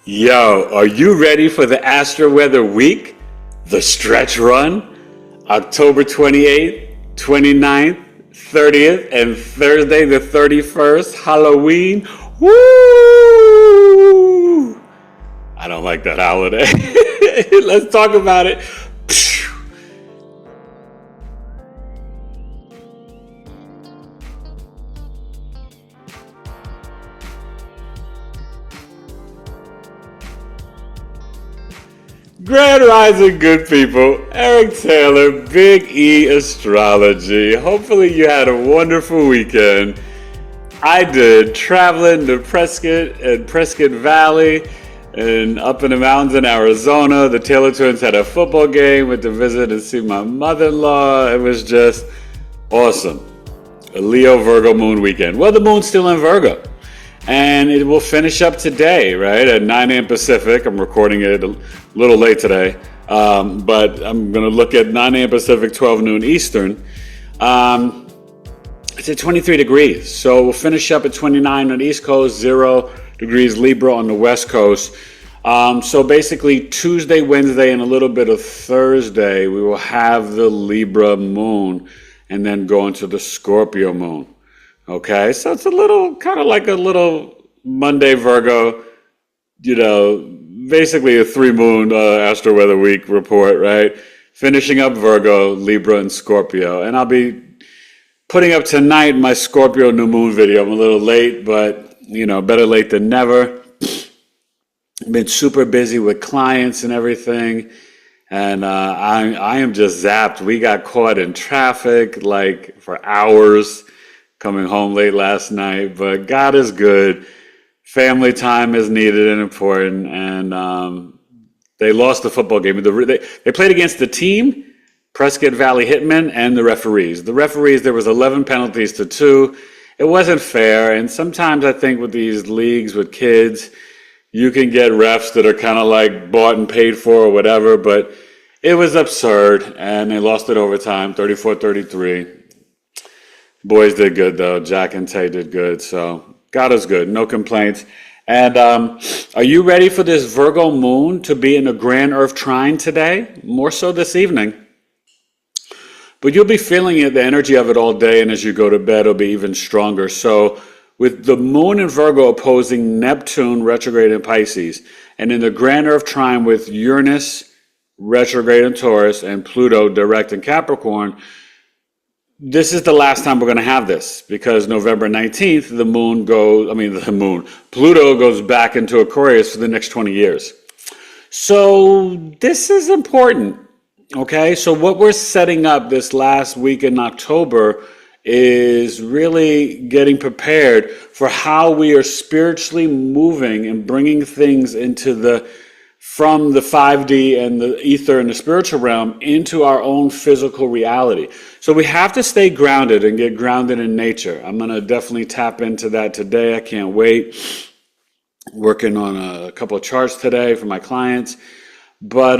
Yo, are you ready for the Astro-Weather Week? The stretch run? October 28th, 29th, 30th, and Thursday the 31st, Halloween. Woo! I don't like that holiday. Let's talk about it. Grand Rising, good people. Eric Taylor, Big E Astrology. Hopefully you had a wonderful weekend. I did, traveling to Prescott and Prescott Valley and up in the mountains in Arizona. The Taylor twins had a football game, went to visit and see my mother-in-law. It was just awesome. A Leo Virgo moon weekend. Well, the moon's still in Virgo. And it will finish up today, right, at 9 a.m. Pacific. I'm recording it a little late today, but I'm going to look at 9 a.m. Pacific, 12 noon Eastern. It's at 23 degrees, so we'll finish up at 29 on the East Coast, 0 degrees Libra on the West Coast. So basically Tuesday, Wednesday, and a little bit of Thursday, we will have the Libra moon and then go into the Scorpio moon. Okay, so it's a little, kind of like a little Monday Virgo, basically a 3-moon Astro-Weather Week report, right? Finishing up Virgo, Libra, and Scorpio. And I'll be putting up tonight my Scorpio new moon video. I'm a little late, but, better late than never. Been super busy with clients and everything. And I am just zapped. We got caught in traffic, for hours. Coming home late last night, but God is good. Family time is needed and important, and they lost the football game. They played against the team, Prescott Valley Hitmen, and the referees. The referees, there was 11 penalties to 2. It wasn't fair, and sometimes I think with these leagues with kids, you can get refs that are kind of like bought and paid for or whatever, but it was absurd, and they lost it overtime, 34-33. Boys did good, though. Jack and Tay did good. So God is good. No complaints. And are you ready for this Virgo moon to be in a Grand Earth Trine today? More so this evening. But you'll be feeling it, the energy of it all day. And as you go to bed, it'll be even stronger. So with the moon in Virgo opposing Neptune retrograde in Pisces, and in the Grand Earth Trine with Uranus retrograde in Taurus and Pluto direct in Capricorn, this is the last time we're going to have this, because November 19th, Pluto goes back into Aquarius for the next 20 years. So this is important, okay? So what we're setting up this last week in October is really getting prepared for how we are spiritually moving and bringing things from the 5D and the ether and the spiritual realm into our own physical reality. So we have to stay grounded and get grounded in nature. I'm going to definitely tap into that today. I can't wait. Working on a couple of charts today for my clients. But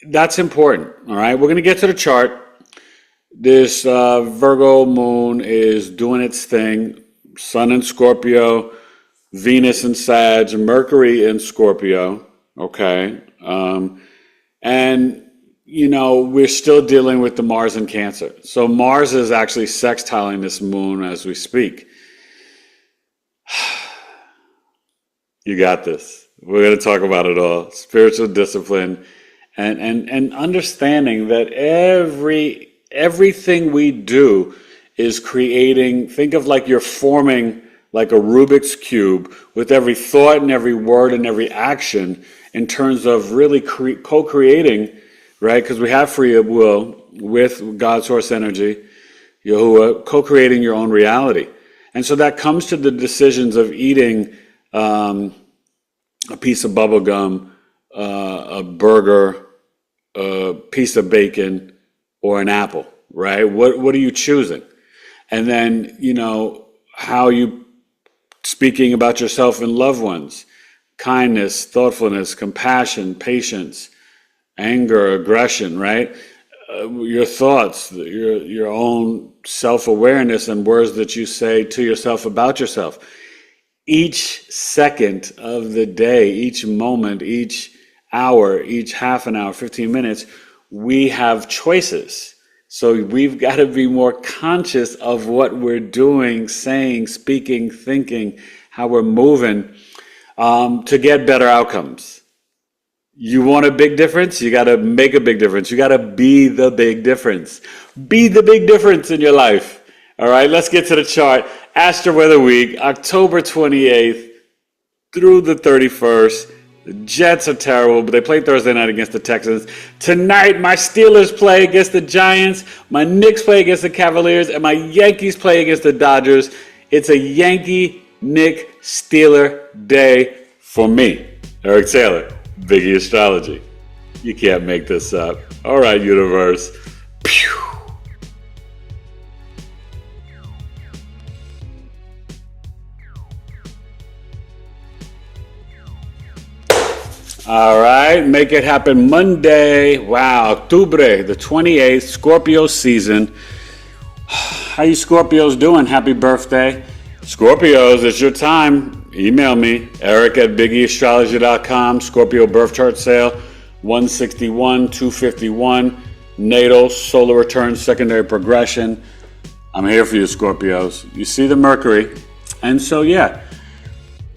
that's important, all right? We're going to get to the chart. This Virgo moon is doing its thing. Sun in Scorpio, Venus in Sag, Mercury in Scorpio. Okay. We're still dealing with the Mars in Cancer. So Mars is actually sextiling this moon as we speak. You got this. We're going to talk about it all. Spiritual discipline and understanding that everything we do is creating, think of like you're forming like a Rubik's Cube with every thought and every word and every action in terms of really co-creating, right? Because we have free will with God's source energy, Yahuwah, co-creating your own reality. And so that comes to the decisions of eating a piece of bubble gum, a burger, a piece of bacon, or an apple, right? What are you choosing? And then, how you speaking about yourself and loved ones, kindness, thoughtfulness, compassion, patience, anger, aggression, right? Your thoughts, your own self-awareness and words that you say to yourself about yourself. each second of the day, each moment, each hour, each half an hour, 15 minutes, we have choices. So we've got to be more conscious of what we're doing, saying, speaking, thinking, how we're moving, to get better outcomes. You want a big difference? You got to make a big difference. You got to be the big difference. Be the big difference in your life. All right, let's get to the chart. Astro-Weather Week, October 28th through the 31st. The Jets are terrible, but they play Thursday night against the Texans. Tonight, my Steelers play against the Giants, my Knicks play against the Cavaliers, and my Yankees play against the Dodgers. It's a Yankee-Knick Steeler day for me. Eric Taylor, Biggie Astrology. You can't make this up. All right, universe. Pew. All right, make it happen Monday. Wow, Octubre, the 28th, Scorpio season. How you Scorpios doing? Happy birthday. Scorpios, it's your time. Email me, eric@BigEAstrology.com. Scorpio birth chart sale, 161, 251. Natal, solar return, secondary progression. I'm here for you, Scorpios. You see the Mercury. And so, yeah,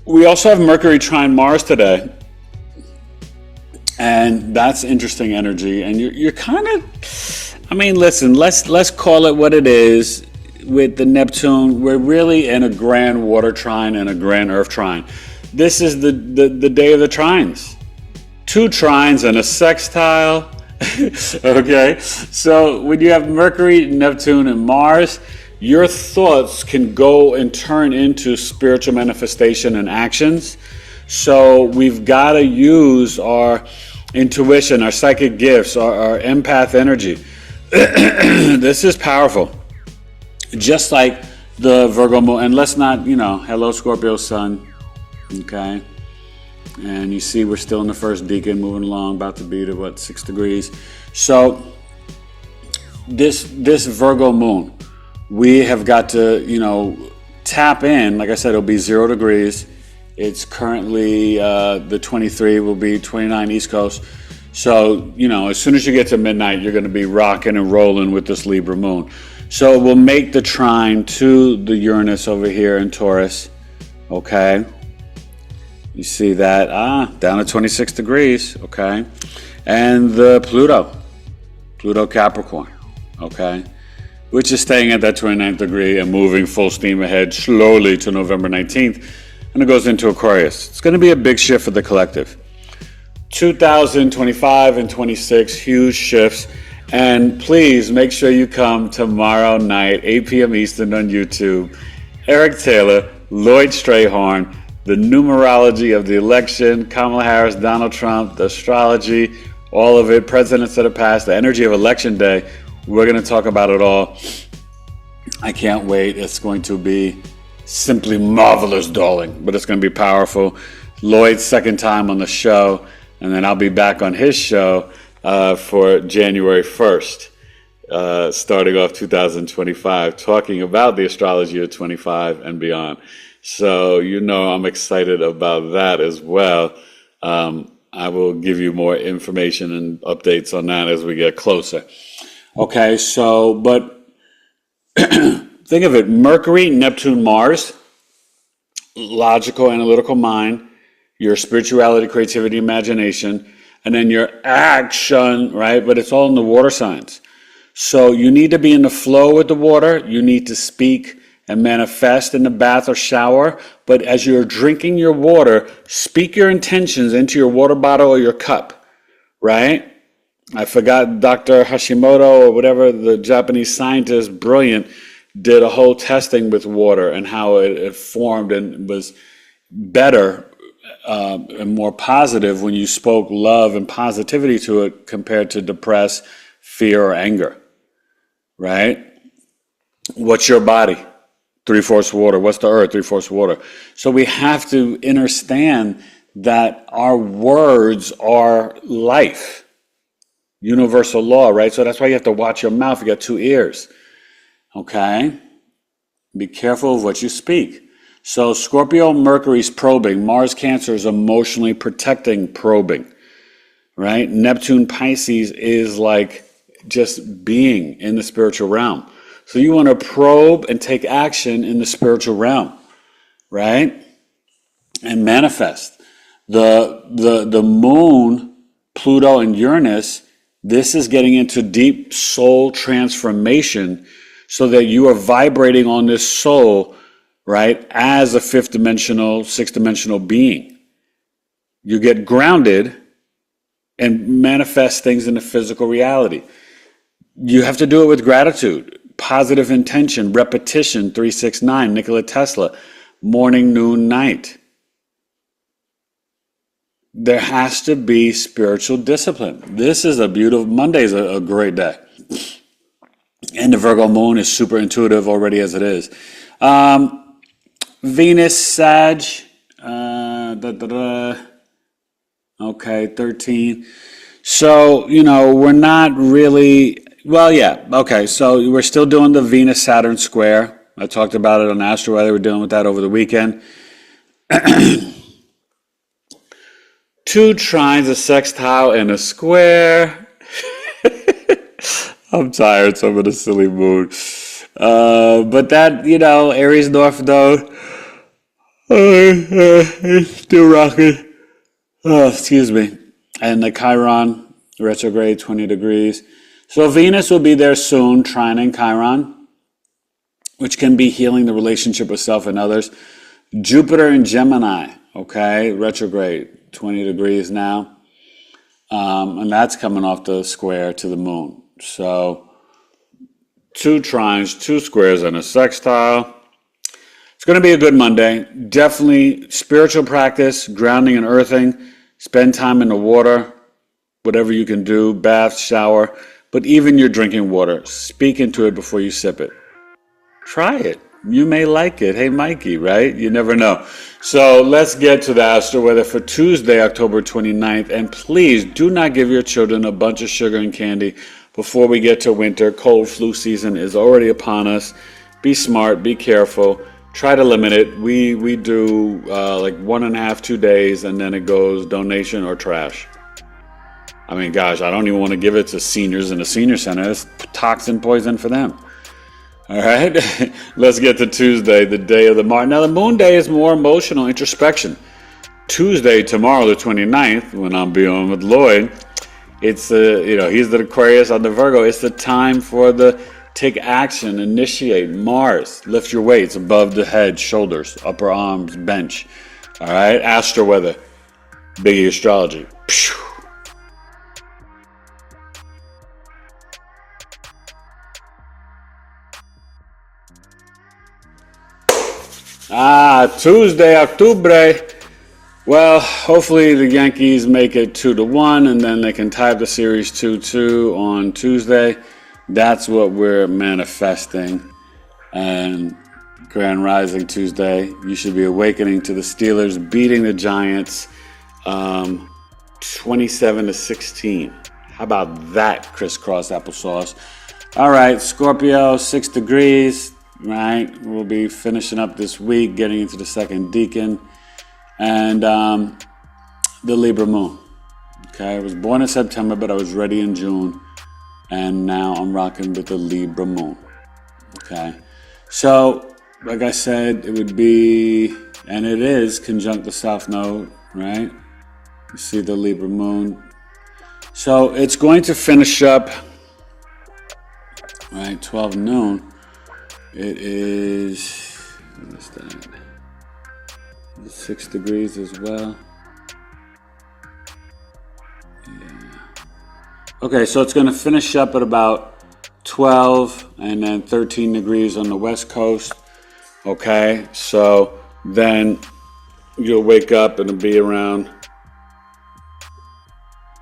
we also have Mercury trine Mars today. And that's interesting energy. And you're kind of, I mean, listen, let's call it what it is with the Neptune. We're really in a Grand Water Trine and a Grand Earth Trine. This is the day of the trines. 2 trines and a sextile. Okay? So when you have Mercury, Neptune, and Mars, your thoughts can go and turn into spiritual manifestation and actions. So we've got to use our intuition, our psychic gifts, our empath energy. This is powerful. Just like the Virgo Moon. And let's not, hello Scorpio sun. Okay. And you see we're still in the first decan, moving along, about to be to 6 degrees. So this Virgo Moon, we have got to, tap in. Like I said, it'll be 0 degrees. It's currently the 23, will be 29 East Coast. So, as soon as you get to midnight, you're going to be rocking and rolling with this Libra moon. So we'll make the trine to the Uranus over here in Taurus. Okay. You see that? Down to 26 degrees. Okay. And the Pluto Capricorn. Okay. Which is staying at that 29th degree and moving full steam ahead slowly to November 19th. And it goes into Aquarius. It's going to be a big shift for the collective. 2025 and 26, huge shifts. And please make sure you come tomorrow night, 8 p.m. Eastern on YouTube. Eric Taylor, Lloyd Strayhorn, the numerology of the election, Kamala Harris, Donald Trump, the astrology, all of it, presidents of the past, the energy of election day. We're going to talk about it all. I can't wait. It's going to be simply marvelous, darling, but it's going to be powerful. Lloyd's second time on the show, and then I'll be back on his show for January 1st, starting off 2025, talking about the astrology of 25 and beyond. So, I'm excited about that as well. I will give you more information and updates on that as we get closer. Okay, so, but think of it, Mercury, Neptune, Mars, logical, analytical mind, your spirituality, creativity, imagination, and then your action, right? But it's all in the water signs. So you need to be in the flow with the water. You need to speak and manifest in the bath or shower. But as you're drinking your water, speak your intentions into your water bottle or your cup, right? I forgot Dr. Hashimoto or whatever, the Japanese scientist, brilliant, did a whole testing with water and how it formed and was better and more positive when you spoke love and positivity to it compared to depress, fear, or anger, right? What's your body? 3/4 water. What's the earth? 3/4 water. So we have to understand that our words are life. Universal law, right? So that's why you have to watch your mouth. You got 2 ears. Okay? Be careful of what you speak. So Scorpio, Mercury's probing. Mars, Cancer is emotionally protecting, probing, right? Neptune, Pisces is like just being in the spiritual realm. So you want to probe and take action in the spiritual realm, right? And manifest. The moon, Pluto, and Uranus, this is getting into deep soul transformation so that you are vibrating on this soul, right, as a fifth dimensional, sixth dimensional being. You get grounded and manifest things in the physical reality. You have to do it with gratitude, positive intention, repetition, 369, Nikola Tesla, morning, noon, night. There has to be spiritual discipline. This is a beautiful, Monday is a great day. And the Virgo moon is super intuitive already as it is. Venus, Sag, okay, 13. So, we're not really, well, yeah, okay, so we're still doing the Venus-Saturn square. I talked about it on Astro-Weather. We're dealing with that over the weekend. 2 trines, a sextile, and a square. I'm tired, so I'm in a silly mood. But that, Aries North Node, it's still rocking. Oh, excuse me. And the Chiron retrograde, 20 degrees. So Venus will be there soon, trining Chiron, which can be healing the relationship with self and others. Jupiter in Gemini, okay, retrograde, 20 degrees now. And that's coming off the square to the moon. So 2 trines, 2 squares, and a sextile. It's going to be a good Monday. Definitely spiritual practice, grounding and earthing. Spend time in the water, whatever you can do, bath, shower. But even your drinking water, speak into it before you sip it. Try it. You may like it. Hey, Mikey, right? You never know. So let's get to the astro weather for Tuesday, October 29th. And please do not give your children a bunch of sugar and candy before we get to winter. Cold flu season is already upon us. Be smart. Be careful. Try to limit it. We do like 1.5, 2 days, and then it goes donation or trash. I mean, gosh, I don't even want to give it to seniors in a senior center. It's toxin poison for them. All right, let's get to Tuesday, the day of the Mars. Now, the moon day is more emotional introspection. Tuesday, tomorrow, the 29th, when I'm being with Lloyd, it's he's the Aquarius on the Virgo. It's the time for the take action, initiate. Mars, lift your weights above the head, shoulders, upper arms, bench. All right, astro weather, BigEAstro. Tuesday, Octubre. Well, hopefully the Yankees make it 2-1, and then they can tie up the series 2-2 on Tuesday. That's what we're manifesting. And Grand Rising Tuesday, you should be awakening to the Steelers beating the Giants 27-16. How about that, crisscross applesauce? All right, Scorpio, 6 degrees. Right, we'll be finishing up this week, getting into the second decan, and the Libra moon. Okay, I was born in September, but I was ready in June, and now I'm rocking with the Libra moon. Okay, so like I said, it would be, and it is conjunct the South Node, right? You see the Libra moon. So it's going to finish up, right, 12 noon. It is, what is that? 6 degrees as well. Yeah. Okay, so it's going to finish up at about 12 and then 13 degrees on the west coast. Okay, so then you'll wake up and it'll be around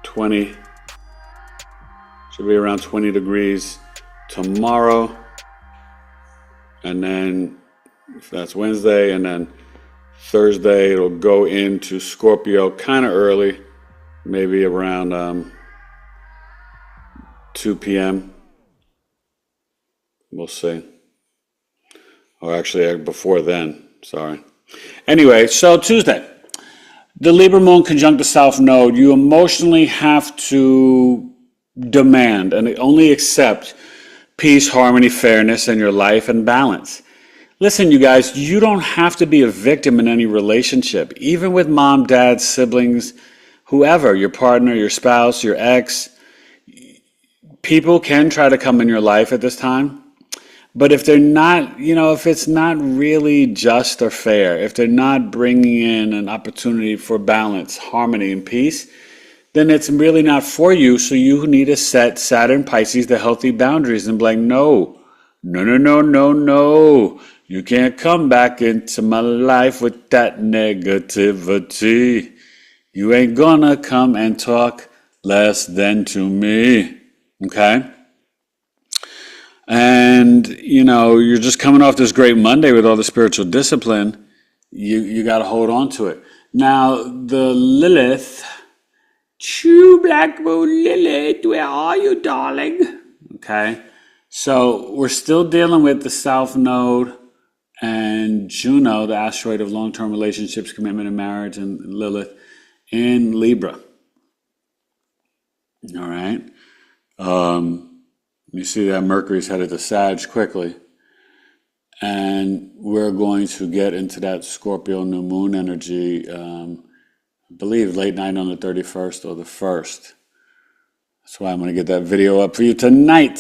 20. Should be around 20 degrees tomorrow. And then, if that's Wednesday, and then Thursday, it'll go into Scorpio kind of early, maybe around 2 p.m. We'll see. Or actually, before then, sorry. Anyway, so Tuesday, the Libra Moon conjunct the South Node. You emotionally have to demand and only accept peace, harmony, fairness in your life and balance. Listen, you guys, you don't have to be a victim in any relationship, even with mom, dad, siblings, whoever, your partner, your spouse, your ex. People can try to come in your life at this time. But if they're not, if it's not really just or fair, if they're not bringing in an opportunity for balance, harmony, and peace, then it's really not for you. So you need to set Saturn, Pisces, the healthy boundaries and be like, no. You can't come back into my life with that negativity. You ain't gonna come and talk less than to me. Okay? And, you're just coming off this great Monday with all the spiritual discipline. You got to hold on to it. Now, the Lilith, true black moon Lilith, where are you, darling? Okay. So we're still dealing with the South Node and Juno, the asteroid of long-term relationships, commitment, and marriage, and Lilith in Libra. All right. You see that Mercury's headed to Sag quickly. And we're going to get into that Scorpio new moon energy, I believe late night on the 31st or the 1st. That's why I'm going to get that video up for you tonight.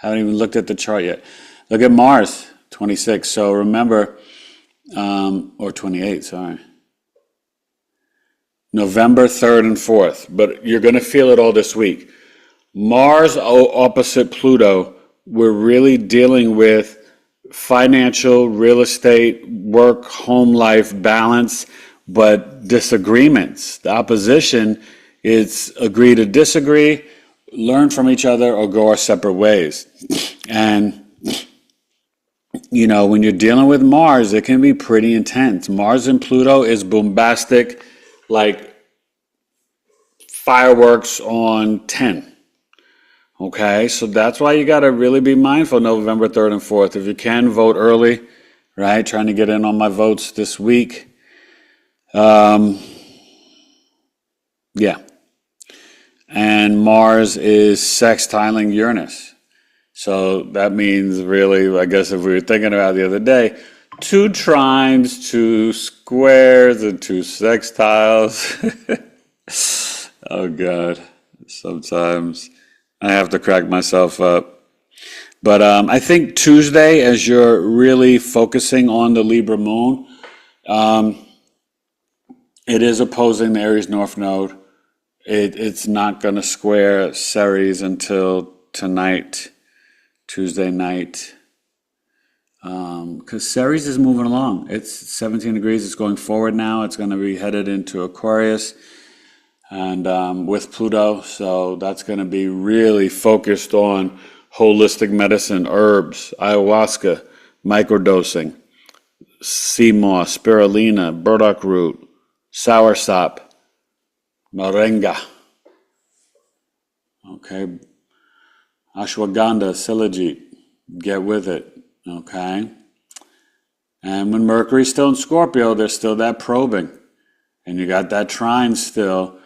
Haven't even looked at the chart yet. Look at Mars, 26. So remember, or 28, sorry. November 3rd and 4th. But you're going to feel it all this week. Mars opposite Pluto, we're really dealing with financial, real estate, work, home life balance, but disagreements. The opposition is agree to disagree, learn from each other, or go our separate ways. And, when you're dealing with Mars, it can be pretty intense. Mars and Pluto is bombastic, like fireworks on 10. Okay, so that's why you got to really be mindful November 3rd and 4th. If you can, vote early, right? Trying to get in on my votes this week. Yeah. And Mars is sextiling Uranus. So that means really, I guess if we were thinking about the other day, 2 trines, 2 squares, and 2 sextiles. Oh, God. Sometimes I have to crack myself up. But I think Tuesday, as you're really focusing on the Libra moon, it is opposing the Aries North Node. It's not going to square Ceres until tonight, Tuesday night. Because Ceres is moving along. It's 17 degrees. It's going forward now. It's going to be headed into Aquarius. And with Pluto, so that's going to be really focused on holistic medicine, herbs, ayahuasca, microdosing, sea moss, spirulina, burdock root, soursop, moringa, okay, ashwagandha, silajit, get with it, okay. And when Mercury's still in Scorpio, there's still that probing, and you got that trine still.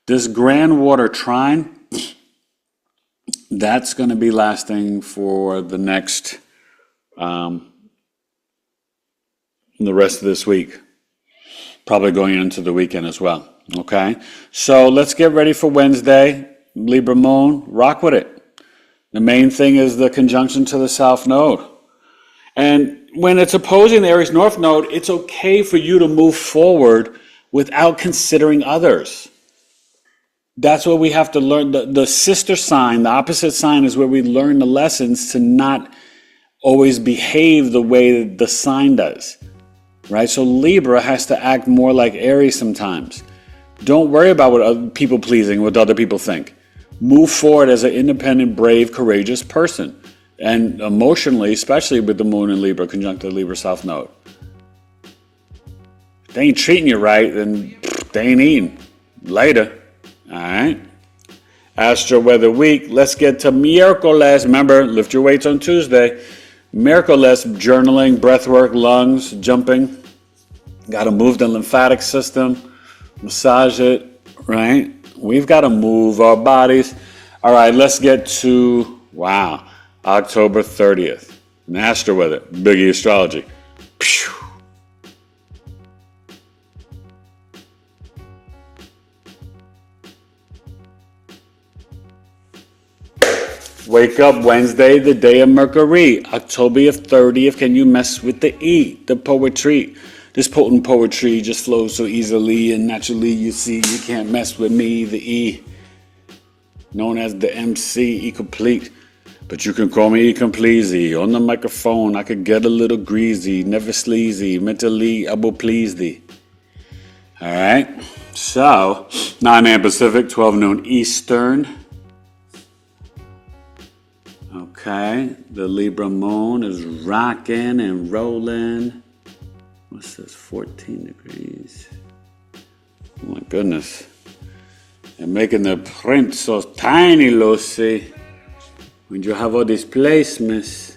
This Grand Water Trine, that's going to be lasting for the next, the rest of this week. Probably going into the weekend as well. Okay? So let's get ready for Wednesday. Libra Moon, rock with it. The main thing is the conjunction to the South Node. And when it's opposing the Aries North Node, it's okay for you to move forward without considering others. That's what we have to learn. The sister sign, the opposite sign, is where we learn the lessons to not always behave the way the sign does, right? So Libra has to act more like Aries sometimes. Don't worry about what other people pleasing, what other people think. Move forward as an independent, brave, courageous person. And emotionally, especially with the moon in Libra, conjunct the Libra South Node. If they ain't treating you right, then they ain't eating. Later. All right. Astro-Weather Week. Let's get to miércoles. Remember, lift your weights on Tuesday. Miércoles, journaling, breathwork, lungs, jumping. Got to move the lymphatic system, massage it, right? We've got to move our bodies. All right, let's get to, wow, October 30th. Astro-Weather, BigEAstrology. Pew. Wake up Wednesday, the day of Mercury. October 30th, can you mess with the E, the poetry? This potent poetry just flows so easily and naturally. You see, you can't mess with me, the E, known as the MC, E-complete. But you can call me E-compleasy. On the microphone, I could get a little greasy, never sleazy. Mentally, I will please thee. All right, so 9 a.m. Pacific, 12 noon Eastern. Okay, the Libra Moon is rocking and rolling. What's this, 14 degrees? Oh my goodness. And making the print so tiny, Lucy. When you have all these placements,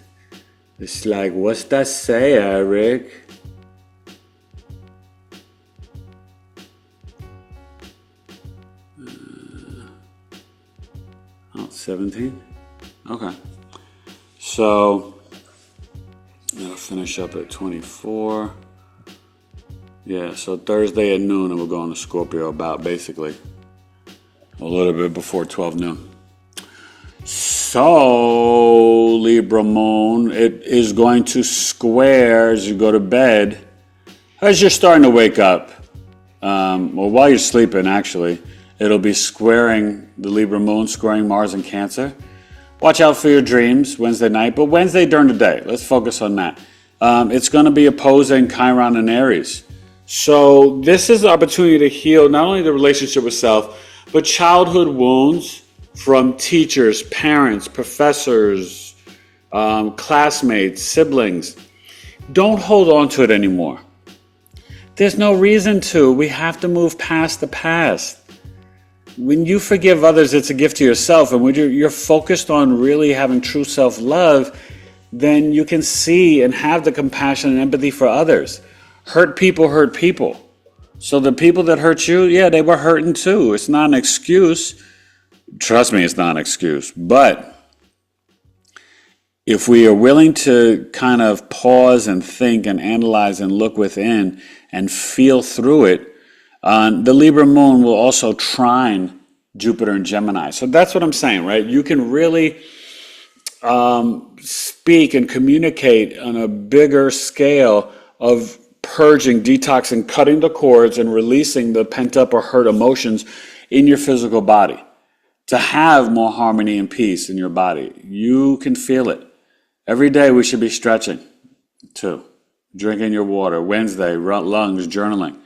it's like, what's that say, Eric? 17? Okay. So, I'll finish up at 24. Yeah, so Thursday at noon, and we're going to Scorpio about basically a little bit before 12 noon. So, Libra Moon, it is going to square as you go to bed, as you're starting to wake up, or while you're sleeping, actually. It'll be squaring the Libra Moon, squaring Mars and Cancer. Watch out for your dreams Wednesday night, but Wednesday during the day, let's focus on that. It's going to be opposing Chiron and Aries. So this is an opportunity to heal not only the relationship with self, but childhood wounds from teachers, parents, professors, classmates, siblings. Don't hold on to it anymore. There's no reason to. We have to move past the past. When you forgive others, it's a gift to yourself. And when you're focused on really having true self-love, then you can see and have the compassion and empathy for others. Hurt people hurt people. So the people that hurt you, yeah, they were hurting too. It's not an excuse. Trust me, it's not an excuse. But if we are willing to kind of pause and think and analyze and look within and feel through it, the Libra Moon will also trine Jupiter and Gemini. So that's what I'm saying, right? You can really speak and communicate on a bigger scale of purging, detoxing, cutting the cords, and releasing the pent-up or hurt emotions in your physical body to have more harmony and peace in your body. You can feel it. Every day we should be stretching, too. Drinking your water. Wednesday, lungs, journaling.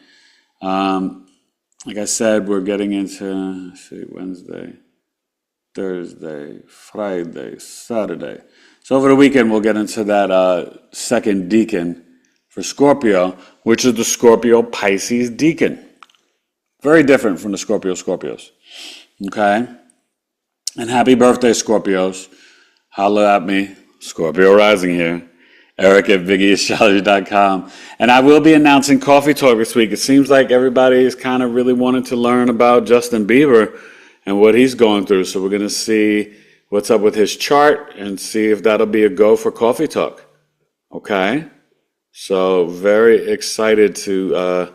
Like I said, we're getting into, Wednesday, Thursday, Friday, Saturday. So over the weekend, we'll get into that second decan for Scorpio, which is the Scorpio Pisces decan. Very different from the Scorpios. Okay? And happy birthday, Scorpios. Holla at me. Scorpio rising here. Eric at BigEAstrology.com. And I will be announcing Coffee Talk this week. It seems like everybody is kind of really wanting to learn about Justin Bieber and what he's going through. So we're going to see what's up with his chart and see if that'll be a go for Coffee Talk. Okay? So very excited to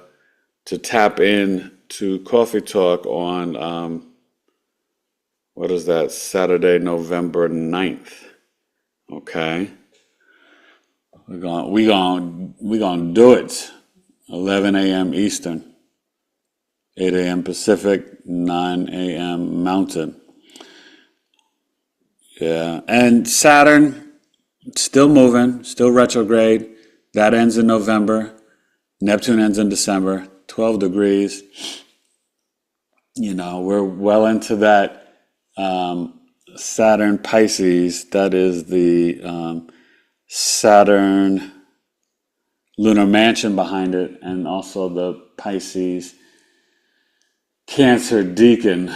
tap in to Coffee Talk on, what is that, Saturday, November 9th. Okay? We're gonna do it. 11 a.m. Eastern, 8 a.m. Pacific, 9 a.m. Mountain. Yeah, and Saturn still moving, still retrograde. That ends in November. Neptune ends in December. 12 degrees. You know, we're well into that Saturn Pisces. That is the Saturn lunar mansion behind it, and also the Pisces Cancer decan.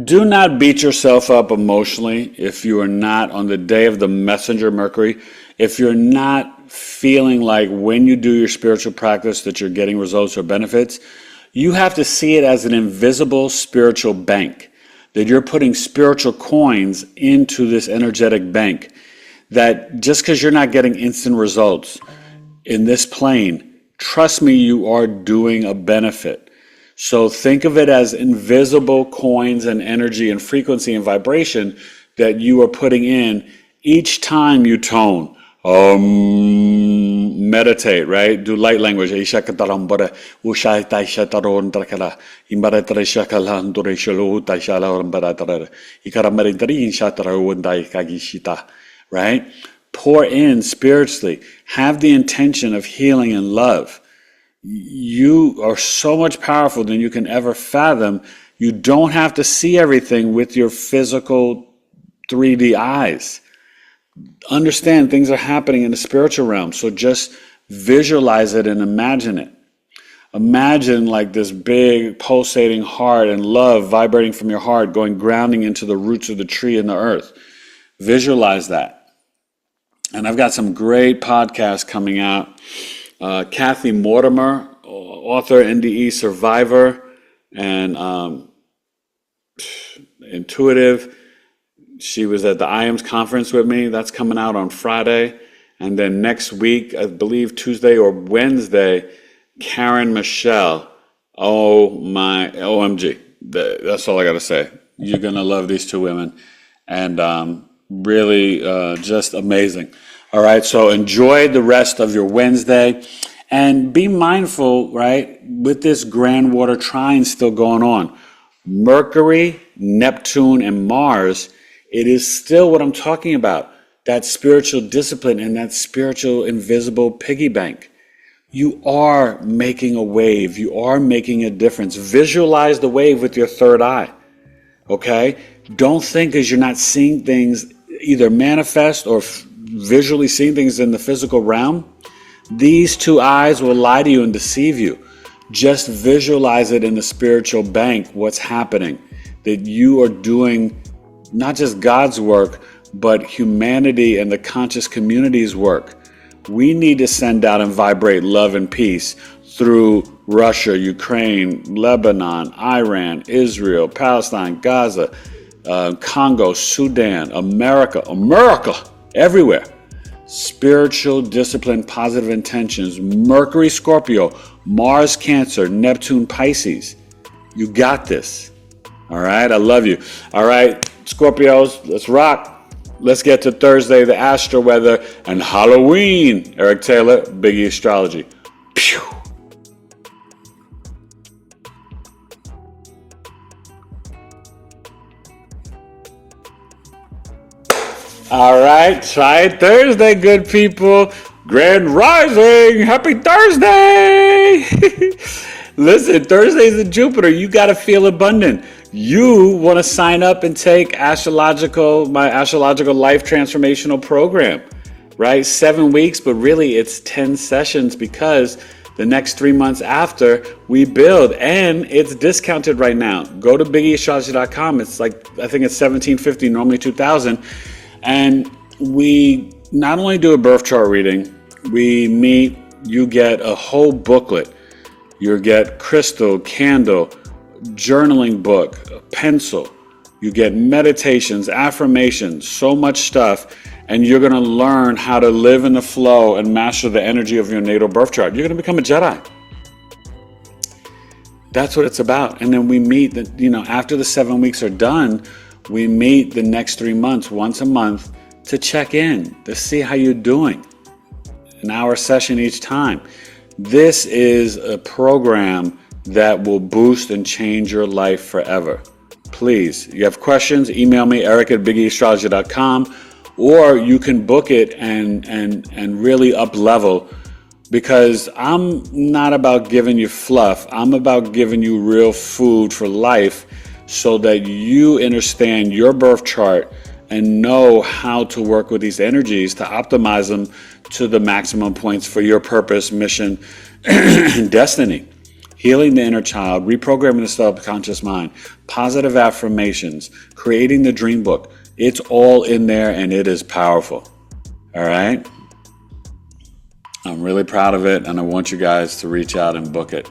Do not beat yourself up emotionally if you are not on the day of the messenger Mercury. If you're not feeling like when you do your spiritual practice that you're getting results or benefits, you have to see it as an invisible spiritual bank, that you're putting spiritual coins into this energetic bank, that just because you're not getting instant results in this plane, trust me, you are doing a benefit. So think of it as invisible coins and energy and frequency and vibration that you are putting in each time you tone. Meditate, right? Do light language. Right? Pour in spiritually. Have the intention of healing and love. You are so much powerful than you can ever fathom. You don't have to see everything with your physical 3D eyes. Understand things are happening in the spiritual realm. So just visualize it and imagine it. Imagine like this big pulsating heart and love vibrating from your heart, going grounding into the roots of the tree and the earth. Visualize that. And I've got some great podcasts coming out. Kathy Mortimer, author, NDE survivor, and intuitive. She was at the IAMS conference with me. That's coming out on Friday. And then next week, I believe Tuesday or Wednesday, Karen Michelle. Oh my, OMG. That's all I got to say. You're going to love these two women. And really just amazing. All right, so enjoy the rest of your Wednesday and be mindful, right, with this Grand Water Trine still going on. Mercury, Neptune, and Mars, it is still what I'm talking about, that spiritual discipline and that spiritual invisible piggy bank. You are making a wave. You are making a difference. Visualize the wave with your third eye, okay? Don't think as you're not seeing things either manifest or visually seeing things in the physical realm, these two eyes will lie to you and deceive you. Just visualize it in the spiritual bank, what's happening, that you are doing not just God's work, but humanity and the conscious community's work. We need to send out and vibrate love and peace through Russia, Ukraine, Lebanon, Iran, Israel, Palestine, Gaza, Congo, Sudan, America, everywhere. Spiritual discipline, positive intentions, Mercury, Scorpio, Mars, Cancer, Neptune, Pisces. You got this. All right, I love you. All right, Scorpios, let's rock. Let's get to Thursday, the Astro-Weather, and Halloween. Eric Taylor, BigEAstrology. Pew. All right, try it Thursday, good people. Grand Rising, happy Thursday. Listen, Thursday's in Jupiter. You got to feel abundant. You want to sign up and take my astrological life transformational program, right? 7 weeks, but really it's 10 sessions because the next 3 months after we build, and it's discounted right now. Go to BigEAstrology.com. It's like, I think it's $1,750, normally $2,000. And we not only do a birth chart reading, we meet, you get a whole booklet. You get crystal, candle, journaling book, a pencil. You get meditations, affirmations, so much stuff. And you're going to learn how to live in the flow and master the energy of your natal birth chart. You're going to become a Jedi. That's what it's about. And then we meet, after the 7 weeks are done, we meet the next 3 months, once a month, to check in, to see how you're doing. An hour session each time. This is a program that will boost and change your life forever. Please, you have questions, email me, eric@bigeastrology.com, or you can book it and really up level, because I'm not about giving you fluff. I'm about giving you real food for life so that you understand your birth chart and know how to work with these energies to optimize them to the maximum points for your purpose, mission, and destiny. healing the inner child, reprogramming the subconscious mind, positive affirmations, creating the dream book. It's all in there and it is powerful. All right? I'm really proud of it and I want you guys to reach out and book it.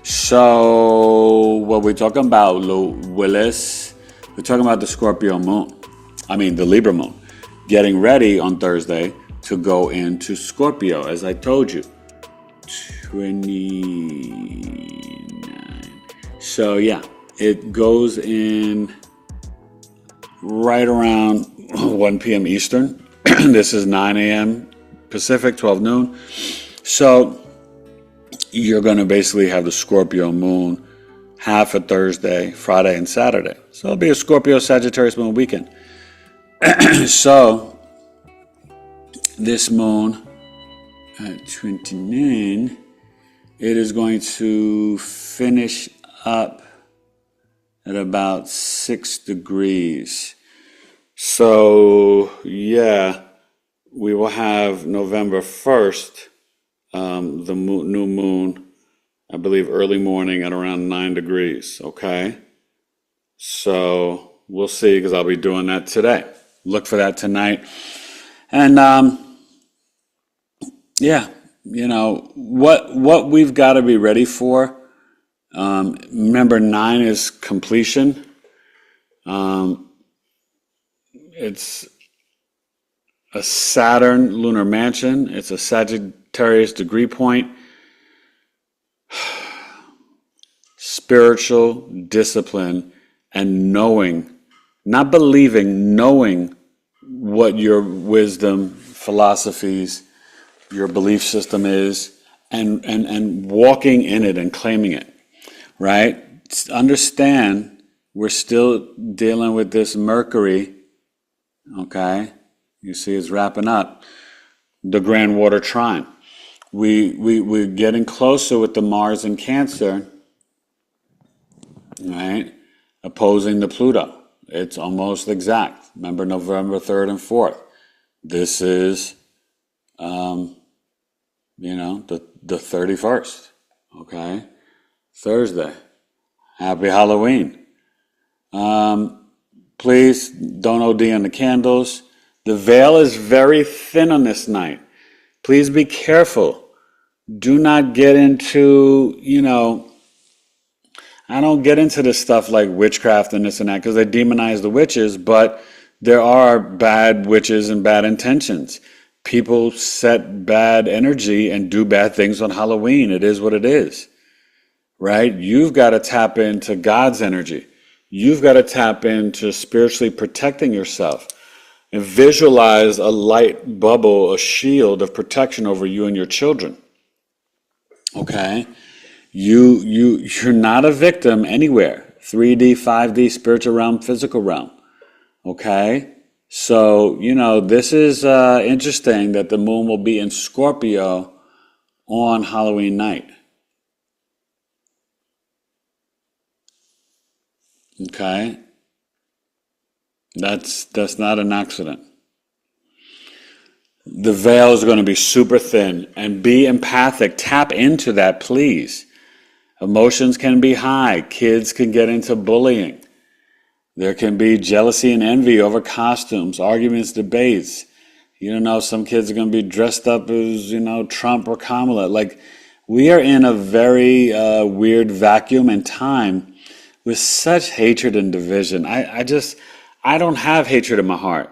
So, what we're talking about, Willis, we're talking about the Scorpio moon. The Libra moon. Getting ready on Thursday to go into Scorpio, as I told you. 29. So, yeah, it goes in right around 1 p.m. Eastern. This is 9 a.m. Pacific, 12 noon. So, you're going to basically have the Scorpio moon half a Thursday, Friday, and Saturday. So it'll be a Scorpio Sagittarius moon weekend. So this moon at 29, it is going to finish up at about 6 degrees. So yeah, we will have November 1st. The new moon, I believe early morning at around 9 degrees, okay? So we'll see because I'll be doing that today. Look for that tonight. And yeah, what we've got to be ready for. Remember, 9 is completion. It's a Saturn lunar mansion. It's a Sagittarius degree point. Spiritual discipline and knowing, not believing, knowing what your wisdom, philosophies, your belief system is, and walking in it and claiming it, right? Understand we're still dealing with this Mercury, okay? You see it's wrapping up. The Grand Water Trine. We're getting closer with the Mars in Cancer, right? Opposing the Pluto. It's almost exact. Remember November 3rd and 4th. This is, the 31st, okay? Thursday. Happy Halloween. Please don't OD on the candles. The veil is very thin on this night. Please be careful. Do not get into, I don't get into this stuff like witchcraft and this and that because they demonize the witches, but there are bad witches and bad intentions. People set bad energy and do bad things on Halloween. It is what it is, right? You've got to tap into God's energy. You've got to tap into spiritually protecting yourself and visualize a light bubble, a shield of protection over you and your children. Okay? You're not a victim anywhere. 3D, 5D, spiritual realm, physical realm. Okay? So, this is interesting that the moon will be in Scorpio on Halloween night. Okay? That's not an accident. The veil is going to be super thin, and be empathic. Tap into that, please. Emotions can be high. Kids can get into bullying. There can be jealousy and envy over costumes, arguments, debates. Some kids are going to be dressed up as, Trump or Kamala. Like, we are in a very weird vacuum in time with such hatred and division. I don't have hatred in my heart,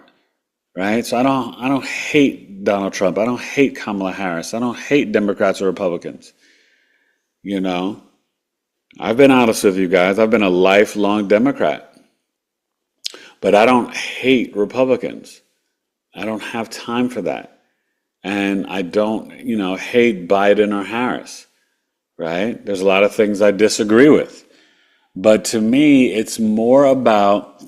right? So I don't hate Donald Trump. I don't hate Kamala Harris. I don't hate Democrats or Republicans. I've been honest with you guys. I've been a lifelong Democrat. But I don't hate Republicans. I don't have time for that. And I don't, hate Biden or Harris, right? There's a lot of things I disagree with. But to me, it's more about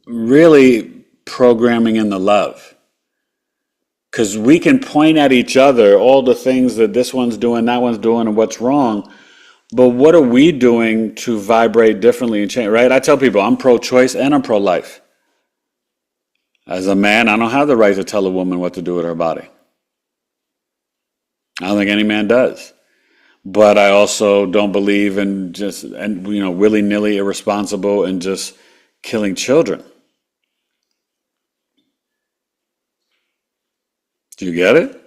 really programming in the love. Because we can point at each other, all the things that this one's doing, that one's doing, and what's wrong. But what are we doing to vibrate differently and change, right? I tell people I'm pro-choice and I'm pro-life. As a man, I don't have the right to tell a woman what to do with her body. I don't think any man does. but I also don't believe in just, and willy-nilly irresponsible and just killing children. Do you get it?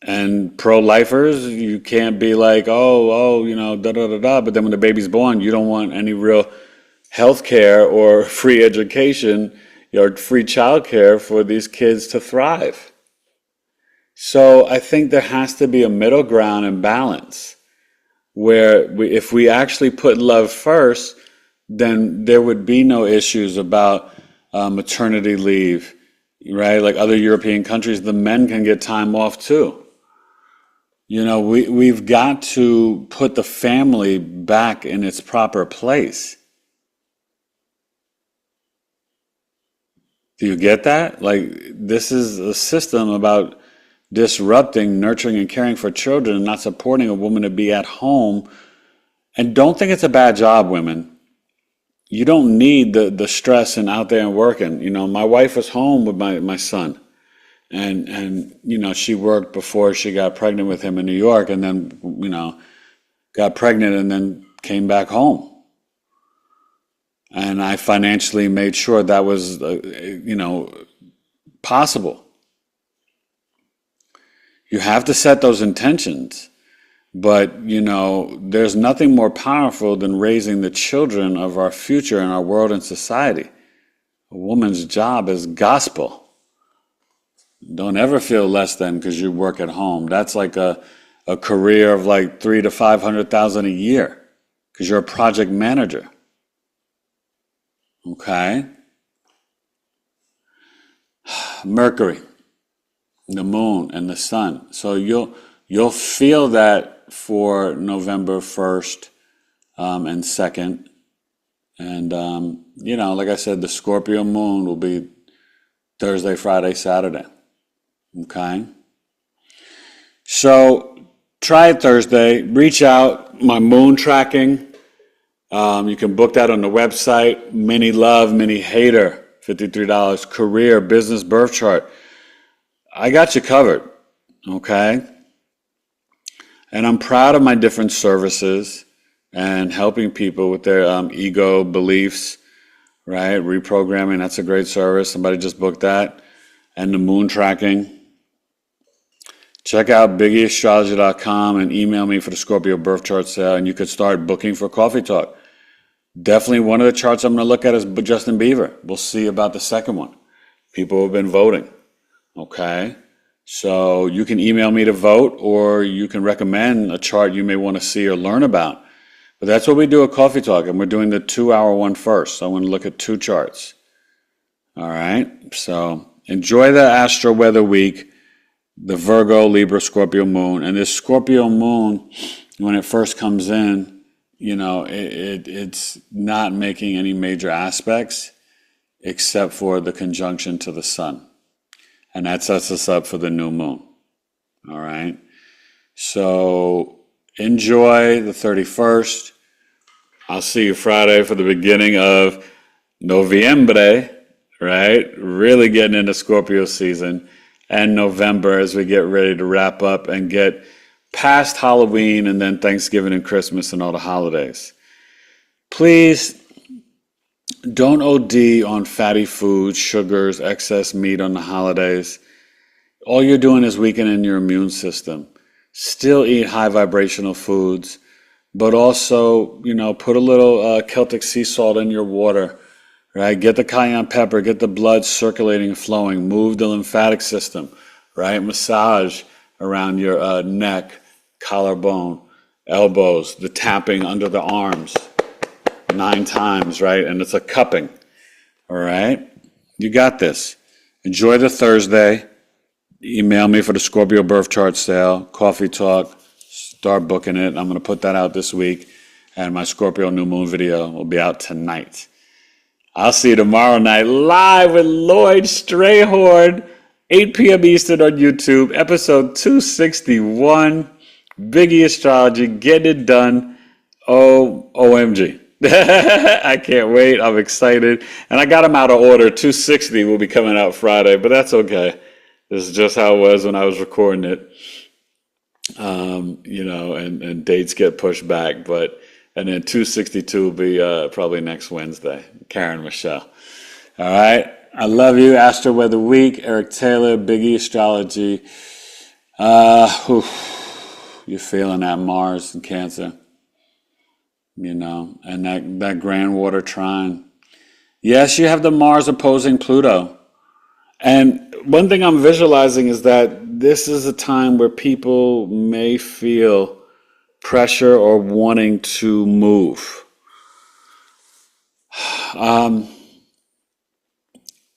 And pro-lifers, you can't be like, da da da da. But then when the baby's born, you don't want any real health care or free education or free child care for these kids to thrive. So I think there has to be a middle ground and balance where if we actually put love first, then there would be no issues about maternity leave, right? Like other European countries, the men can get time off too. We've got to put the family back in its proper place. Do you get that? Like, this is a system about disrupting, nurturing, and caring for children and not supporting a woman to be at home. And don't think it's a bad job, women. You don't need the stress and out there and working. My wife was home with my son. And she worked before she got pregnant with him in New York, and then, got pregnant and then came back home. And I financially made sure that was, possible. You have to set those intentions. But, there's nothing more powerful than raising the children of our future in our world and society. A woman's job is gospel. Don't ever feel less than because you work at home. That's like a career of like $300,000 to $500,000 a year because you're a project manager. Okay? Mercury, the moon, and the sun. So you'll feel that for November 1st and 2nd. And, like I said, the Scorpio moon will be Thursday, Friday, Saturday. Okay? So try it Thursday. Reach out. My moon tracking. You can book that on the website. Many love, many hater. $53. Career, business, birth chart. I got you covered. Okay? And I'm proud of my different services and helping people with their ego beliefs, right? Reprogramming, that's a great service. Somebody just booked that. And the moon tracking. Check out BigEAstro.com and email me for the Scorpio birth chart sale, and you could start booking for Coffee Talk. Definitely one of the charts I'm going to look at is Justin Bieber. We'll see about the second one. People have been voting. Okay? So you can email me to vote, or you can recommend a chart you may want to see or learn about. But that's what we do at Coffee Talk, and we're doing the 2-hour one first. So I want to look at 2 charts. All right? So enjoy the Astro-Weather Week. The Virgo, Libra, Scorpio Moon. And this Scorpio Moon, when it first comes in, it's not making any major aspects except for the conjunction to the sun. And that sets us up for the new moon. All right? So enjoy the 31st. I'll see you Friday for the beginning of Noviembre, right? Really getting into Scorpio season. And November as we get ready to wrap up and get past Halloween and then Thanksgiving and Christmas and all the holidays. Please don't OD on fatty foods, sugars, excess meat on the holidays. All you're doing is weakening your immune system. Still eat high vibrational foods, but also, put a little Celtic sea salt in your water. Right, get the cayenne pepper, get the blood circulating and flowing, move the lymphatic system, right? Massage around your neck, collarbone, elbows, the tapping under the arms 9 times, right? And it's a cupping, all right? You got this. Enjoy the Thursday. Email me for the Scorpio birth chart sale, Coffee Talk, start booking it. I'm going to put that out this week, and my Scorpio new moon video will be out tonight. I'll see you tomorrow night live with Lloyd Strayhorn, 8 p.m. Eastern on YouTube, episode 261, Biggie Astrology, getting it done. OMG. I can't wait. I'm excited. And I got them out of order. 260 will be coming out Friday, but that's okay. This is just how it was when I was recording it. and dates get pushed back. And then 262 will be probably next Wednesday. Karen Michelle. All right. I love you. Astro-Weather Week. Eric Taylor, BigEAstro. You're feeling that Mars in Cancer, and that Grand Water Trine. Yes, you have the Mars opposing Pluto. And one thing I'm visualizing is that this is a time where people may feel pressure or wanting to move.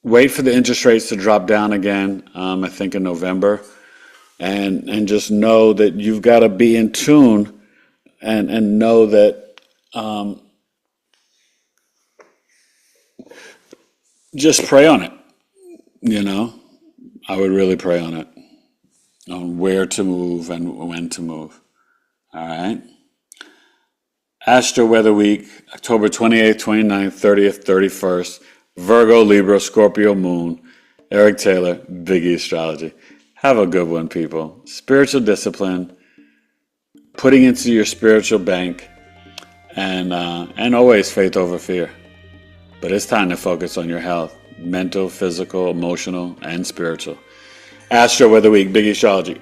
Wait for the interest rates to drop down again, I think in November. And just know that you've got to be in tune and know that just pray on it. I would really pray on it, on where to move and when to move. All right. Astro-Weather Week, October 28th, 29th, 30th, 31st. Virgo, Libra, Scorpio Moon. Eric Taylor, BigEAstro. Have a good one, people. Spiritual discipline, putting into your spiritual bank, and always faith over fear. But it's time to focus on your health, mental, physical, emotional, and spiritual. Astro-Weather Week, BigEAstro.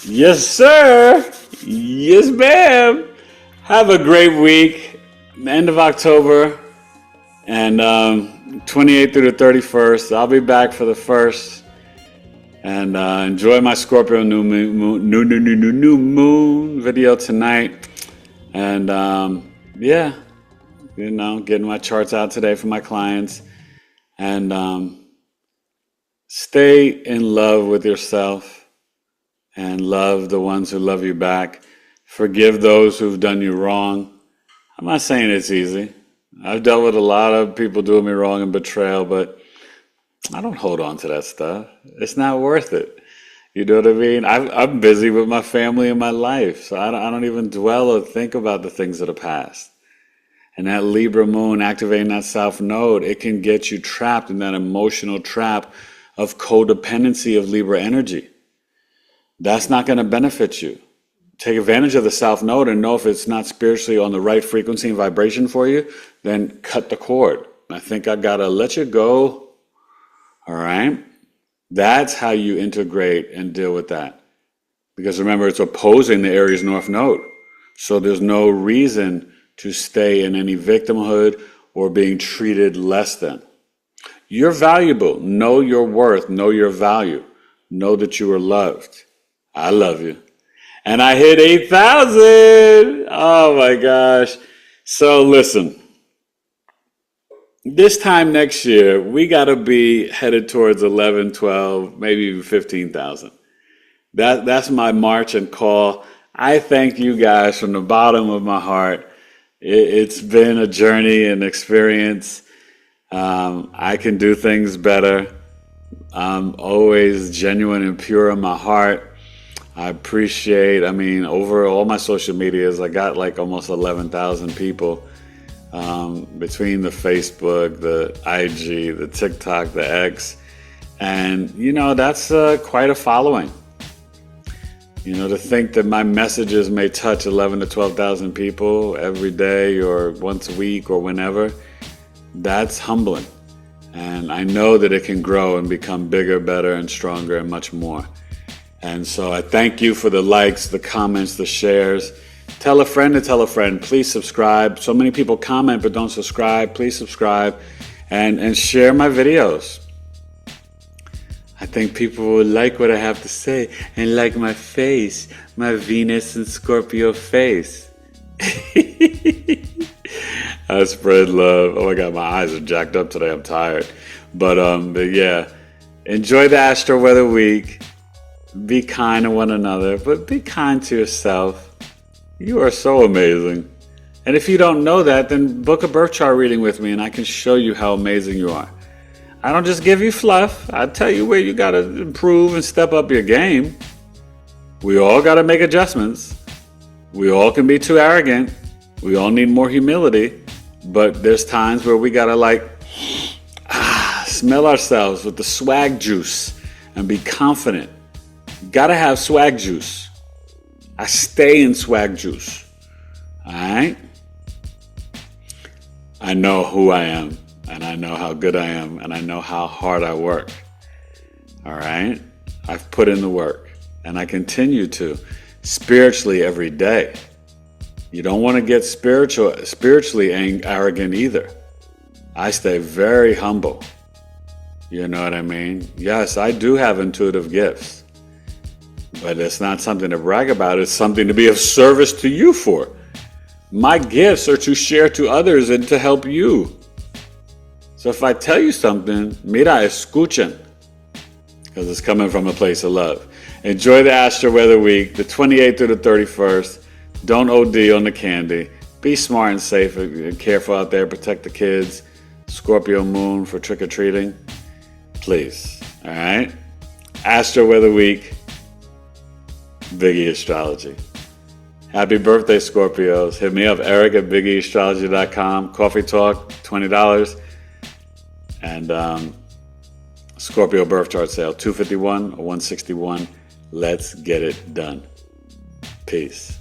Yes, sir. Yes, ma'am. Have a great week. End of October and 28th through the 31st. I'll be back for the 1st. And enjoy my Scorpio new moon video tonight. And getting my charts out today for my clients. And stay in love with yourself and love the ones who love you back. Forgive those who've done you wrong. I'm not saying it's easy. I've dealt with a lot of people doing me wrong and betrayal, but I don't hold on to that stuff. It's not worth it. You know what I mean? I'm busy with my family and my life, so I don't even dwell or think about the things of the past. And that Libra moon activating that South Node, it can get you trapped in that emotional trap of codependency of Libra energy. That's not going to benefit you. Take advantage of the South Node and know if it's not spiritually on the right frequency and vibration for you, then cut the cord. I think I got to let you go. All right? That's how you integrate and deal with that. Because remember, it's opposing the Aries North Node. So there's no reason to stay in any victimhood or being treated less than. You're valuable. Know your worth. Know your value. Know that you are loved. I love you. And I hit 8,000. Oh my gosh. So listen, this time next year, we got to be headed towards 11, 12, maybe even 15,000. That's my march and call. I thank you guys from the bottom of my heart. It's been a journey and experience. I can do things better. I'm always genuine and pure in my heart. I appreciate, over all my social medias, I got like almost 11,000 people between the Facebook, the IG, the TikTok, the X. And, that's quite a following. To think that my messages may touch 11 to 12,000 people every day or once a week or whenever, that's humbling. And I know that it can grow and become bigger, better, and stronger and much more. And so I thank you for the likes, the comments, the shares. Tell a friend to tell a friend. Please subscribe. So many people comment but don't subscribe. Please subscribe and share my videos. I think people will like what I have to say and like my face, my Venus and Scorpio face. I spread love. Oh my God, my eyes are jacked up today. I'm tired. But yeah, enjoy the Astro-Weather Week. Be kind to one another, but be kind to yourself. You are so amazing. And if you don't know that, then book a birth chart reading with me and I can show you how amazing you are. I don't just give you fluff. I tell you where you got to improve and step up your game. We all got to make adjustments. We all can be too arrogant. We all need more humility. But there's times where we gotta smell ourselves with the swag juice and be confident. Gotta have swag juice. I stay in swag juice. Alright? I know who I am, and I know how good I am, and I know how hard I work. Alright? I've put in the work, and I continue to, spiritually every day. You don't want to get spiritually arrogant either. I stay very humble. You know what I mean? Yes, I do have intuitive gifts. But it's not something to brag about. It's something to be of service to you for. My gifts are to share to others and to help you. So if I tell you something, mira, escuchen. Because it's coming from a place of love. Enjoy the Astro-Weather Week, the 28th through the 31st. Don't OD on the candy. Be smart and safe and careful out there. Protect the kids. Scorpio Moon for trick-or-treating. Please. All right? Astro-Weather Week. BigEAstrology. Happy birthday, Scorpios. Hit me up, Eric at BigEAstrology.com. Coffee Talk, $20. And Scorpio birth chart sale, 251 or 161. Let's get it done. Peace.